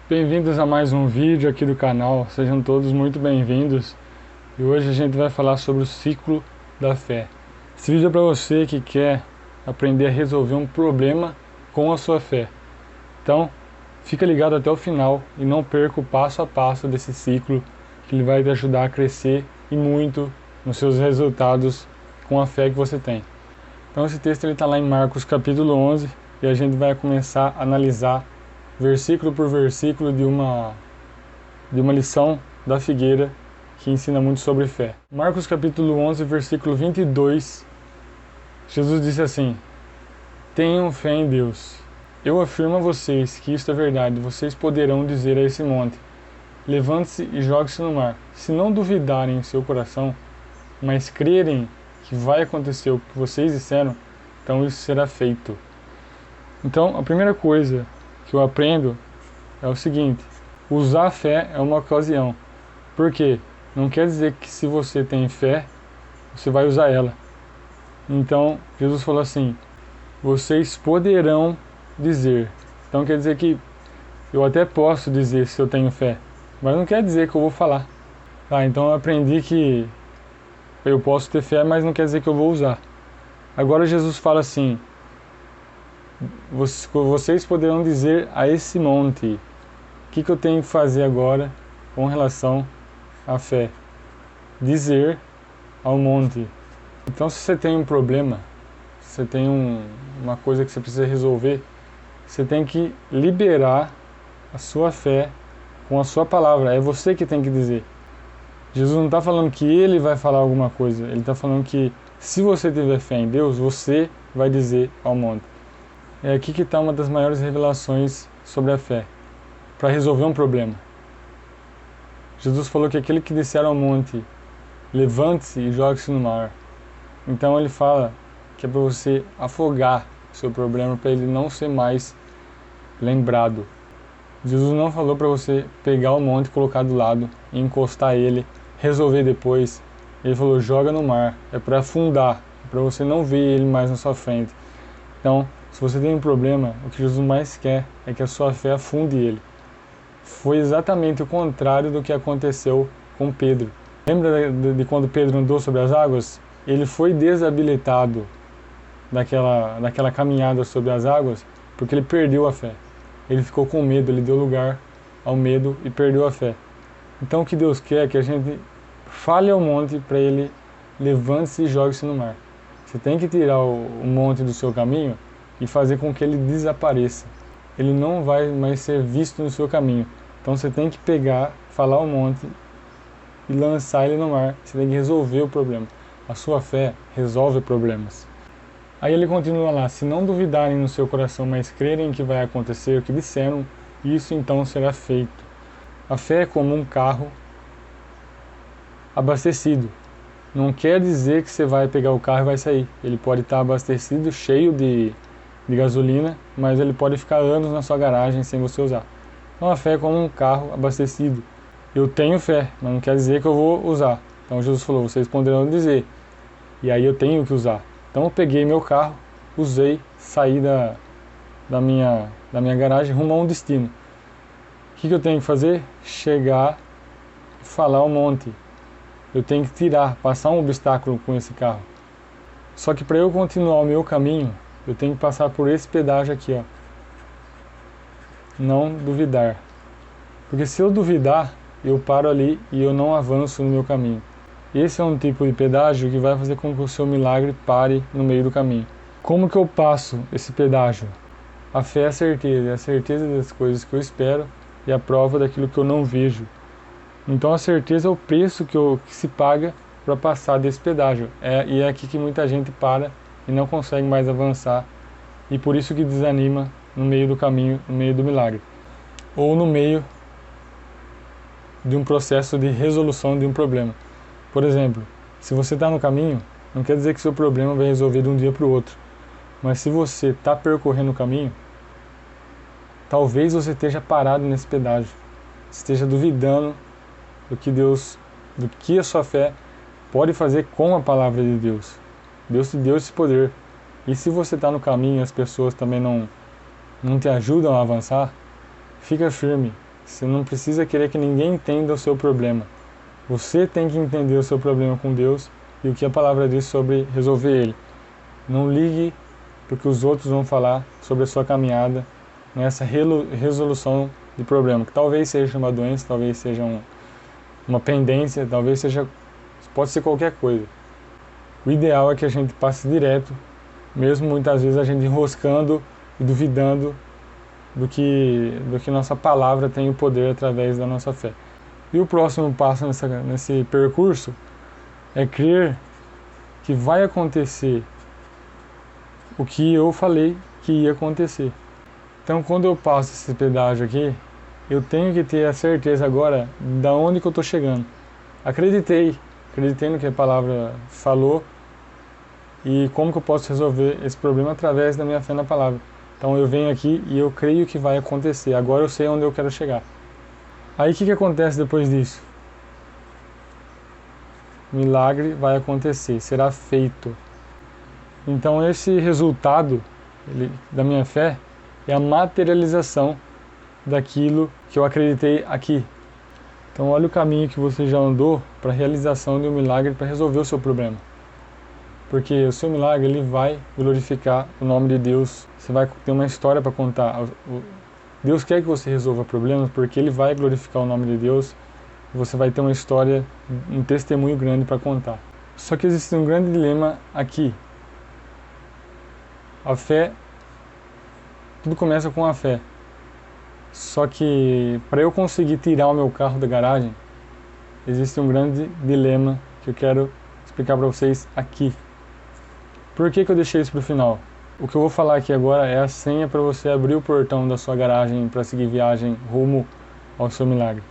Bem-vindos a mais um vídeo aqui do canal, sejam todos muito bem-vindos. E hoje a gente vai falar sobre o ciclo da fé. Esse vídeo é para você que quer aprender a resolver um problema com a sua fé. Então, fica ligado até o final e não perca o passo a passo desse ciclo, que ele vai te ajudar a crescer e muito nos seus resultados com a fé que você tem. Então esse texto está lá em Marcos capítulo 11 e a gente vai começar a analisar versículo por versículo de uma lição da figueira que ensina muito sobre fé. Marcos capítulo 11, versículo 22, Jesus disse assim: tenham fé em Deus. Eu afirmo a vocês que isto é verdade. Vocês poderão dizer a esse monte: levante-se e jogue-se no mar. Se não duvidarem em seu coração, mas crerem que vai acontecer o que vocês disseram, então isso será feito. Então, a primeira coisa que eu aprendo é o seguinte: usar a fé é uma ocasião. Por quê? Não quer dizer que se você tem fé, você vai usar ela. Então, Jesus falou assim: vocês poderão dizer. Então quer dizer que eu até posso dizer se eu tenho fé, mas não quer dizer que eu vou falar. Então eu aprendi que eu posso ter fé, mas não quer dizer que eu vou usar. Agora Jesus fala assim: vocês poderão dizer a esse monte. O que eu tenho que fazer agora com relação à fé? Dizer ao monte. Então, se você tem um problema, se você tem uma coisa que você precisa resolver, você tem que liberar a sua fé com a sua palavra. É você que tem que dizer. Jesus não está falando que ele vai falar alguma coisa. Ele está falando que se você tiver fé em Deus, você vai dizer ao monte. É aqui que está uma das maiores revelações sobre a fé, para resolver um problema. Jesus falou que aquele que disser ao monte, levante-se e jogue-se no mar. Então ele fala que é para você afogar o seu problema, para ele não ser mais lembrado. Jesus não falou para você pegar o monte, colocar do lado e encostar ele, resolver depois. Ele falou: joga no mar, é para afundar, é para você não ver ele mais na sua frente. Então, se você tem um problema, o que Jesus mais quer é que a sua fé afunde ele. Foi exatamente o contrário do que aconteceu com Pedro. Lembra de quando Pedro andou sobre as águas? Ele foi desabilitado daquela caminhada sobre as águas porque ele perdeu a fé. Ele ficou com medo, ele deu lugar ao medo e perdeu a fé. Então o que Deus quer é que a gente fale ao monte para ele: levante-se e jogue-se no mar. Você tem que tirar o monte do seu caminho e fazer com que ele desapareça. Ele não vai mais ser visto no seu caminho. Então você tem que pegar, falar ao monte e lançar ele no mar. Você tem que resolver o problema. A sua fé resolve problemas. Aí ele continua lá: se não duvidarem no seu coração, mas crerem que vai acontecer o que disseram, isso então será feito. A fé é como um carro abastecido. Não quer dizer que você vai pegar o carro e vai sair. Ele pode estar abastecido, cheio de gasolina, mas ele pode ficar anos na sua garagem sem você usar. Então a fé é como um carro abastecido. Eu tenho fé, mas não quer dizer que eu vou usar. Então Jesus falou: vocês poderão dizer. E aí eu tenho que usar. Então eu peguei meu carro, usei, saí da minha garagem rumo a um destino. O que eu tenho que fazer? Chegar e falar ao monte. Eu tenho que tirar, passar um obstáculo com esse carro. Só que para eu continuar o meu caminho, eu tenho que passar por esse pedágio aqui, ó. Não duvidar. Porque se eu duvidar, eu paro ali e eu não avanço no meu caminho. Esse é um tipo de pedágio que vai fazer com que o seu milagre pare no meio do caminho. Como que eu passo esse pedágio? A fé é a certeza das coisas que eu espero e a prova daquilo que eu não vejo. Então a certeza é o preço que se paga para passar desse pedágio. E é aqui que muita gente para e não consegue mais avançar, e por isso que desanima no meio do caminho, no meio do milagre, ou no meio de um processo de resolução de um problema. Por exemplo, se você está no caminho, não quer dizer que seu problema vai resolver de um dia para o outro, mas se você está percorrendo o caminho, talvez você esteja parado nesse pedágio, esteja duvidando do que a sua fé pode fazer com a palavra de Deus. Deus te deu esse poder. E se você está no caminho e as pessoas também não te ajudam a avançar, fica firme, Você não precisa querer que ninguém entenda o seu problema. Você tem que entender o seu problema com Deus e o que a palavra diz sobre resolver ele. Não ligue para o que os outros vão falar sobre a sua caminhada nessa resolução de problema, que talvez seja uma doença, talvez seja uma pendência, talvez seja, pode ser qualquer coisa. O ideal é que a gente passe direto, mesmo muitas vezes a gente enroscando e duvidando do que nossa palavra tem o poder através da nossa fé. E o próximo passo nesse percurso é crer que vai acontecer o que eu falei que ia acontecer. Então, quando eu passo esse pedágio aqui, eu tenho que ter a certeza agora da onde que eu estou chegando. Acreditei no que a palavra falou e como que eu posso resolver esse problema através da minha fé na palavra. Então eu venho aqui e eu creio que vai acontecer. Agora eu sei onde eu quero chegar. Aí o que acontece depois disso? Milagre vai acontecer, será feito. Então esse resultado da minha fé é a materialização daquilo que eu acreditei aqui. Então olha o caminho que você já andou para a realização de um milagre, para resolver o seu problema. Porque o seu milagre ele vai glorificar o nome de Deus. Você vai ter uma história para contar. Deus quer que você resolva problemas porque Ele vai glorificar o nome de Deus. E você vai ter uma história, um testemunho grande para contar. Só que existe um grande dilema aqui. A fé, tudo começa com a fé. Só que para eu conseguir tirar o meu carro da garagem, existe um grande dilema que eu quero explicar para vocês aqui. Por que eu deixei isso para o final? O que eu vou falar aqui agora é a senha para você abrir o portão da sua garagem para seguir viagem rumo ao seu milagre.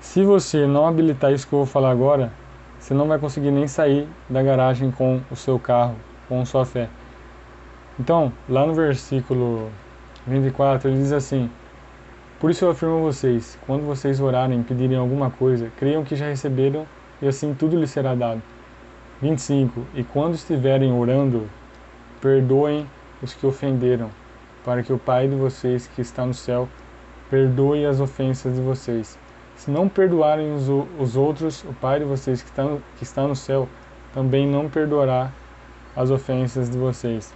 Se você não habilitar isso que eu vou falar agora, você não vai conseguir nem sair da garagem com o seu carro, com sua fé. Então, lá no versículo 24, ele diz assim: por isso eu afirmo a vocês, quando vocês orarem e pedirem alguma coisa, creiam que já receberam e assim tudo lhes será dado. 25. E quando estiverem orando, perdoem os que ofenderam, para que o Pai de vocês que está no céu perdoe as ofensas de vocês. Se não perdoarem os outros, o Pai de vocês que está no céu também não perdoará as ofensas de vocês.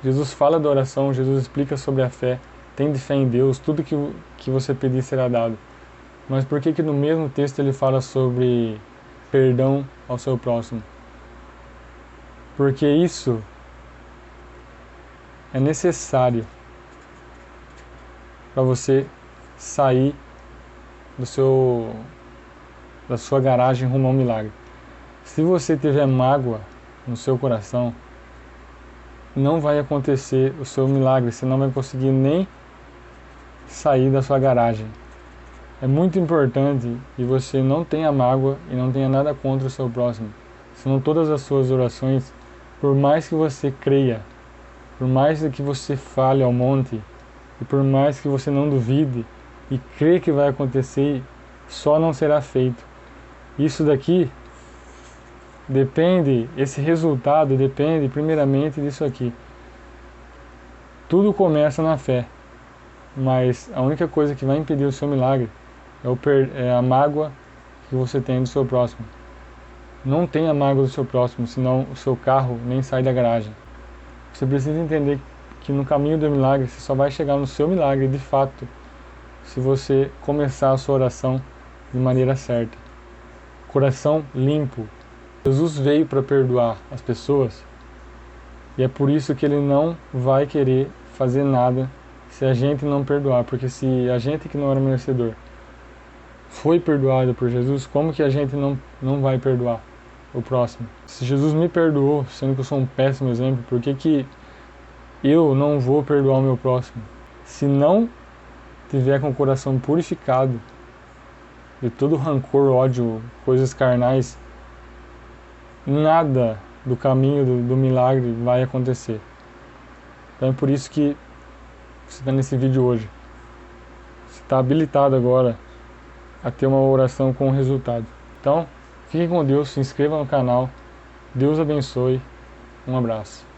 Jesus fala da oração, Jesus explica sobre a fé, tem fé em Deus, tudo que você pedir será dado. Mas por que no mesmo texto ele fala sobre perdão ao seu próximo? Porque isso é necessário para você sair da sua garagem rumo ao milagre. Se você tiver mágoa no seu coração, não vai acontecer o seu milagre, você não vai conseguir nem sair da sua garagem. É muito importante que você não tenha mágoa e não tenha nada contra o seu próximo. Senão todas as suas orações, por mais que você creia, por mais que você fale ao monte, e por mais que você não duvide e crê que vai acontecer, só não será feito. Isso daqui depende, esse resultado depende primeiramente disso aqui. Tudo começa na fé, mas a única coisa que vai impedir o seu milagre é a mágoa que você tem do seu próximo. Não tenha mágoa do seu próximo, senão o seu carro nem sai da garagem. Você precisa entender que no caminho do milagre, você só vai chegar no seu milagre de fato, se você começar a sua oração de maneira certa. Coração limpo. Jesus veio para perdoar as pessoas e é por isso que Ele não vai querer fazer nada se a gente não perdoar. Porque se a gente que não era merecedor foi perdoado por Jesus, como que a gente não vai perdoar o próximo? Se Jesus me perdoou, sendo que eu sou um péssimo exemplo, por que eu não vou perdoar o meu próximo? Se não tiver com o coração purificado de todo rancor, ódio, coisas carnais, nada do caminho do milagre vai acontecer. Então é por isso que você está nesse vídeo hoje. Você está habilitado agora a ter uma oração com resultado. Então, fiquem com Deus, se inscreva no canal. Deus abençoe. Um abraço.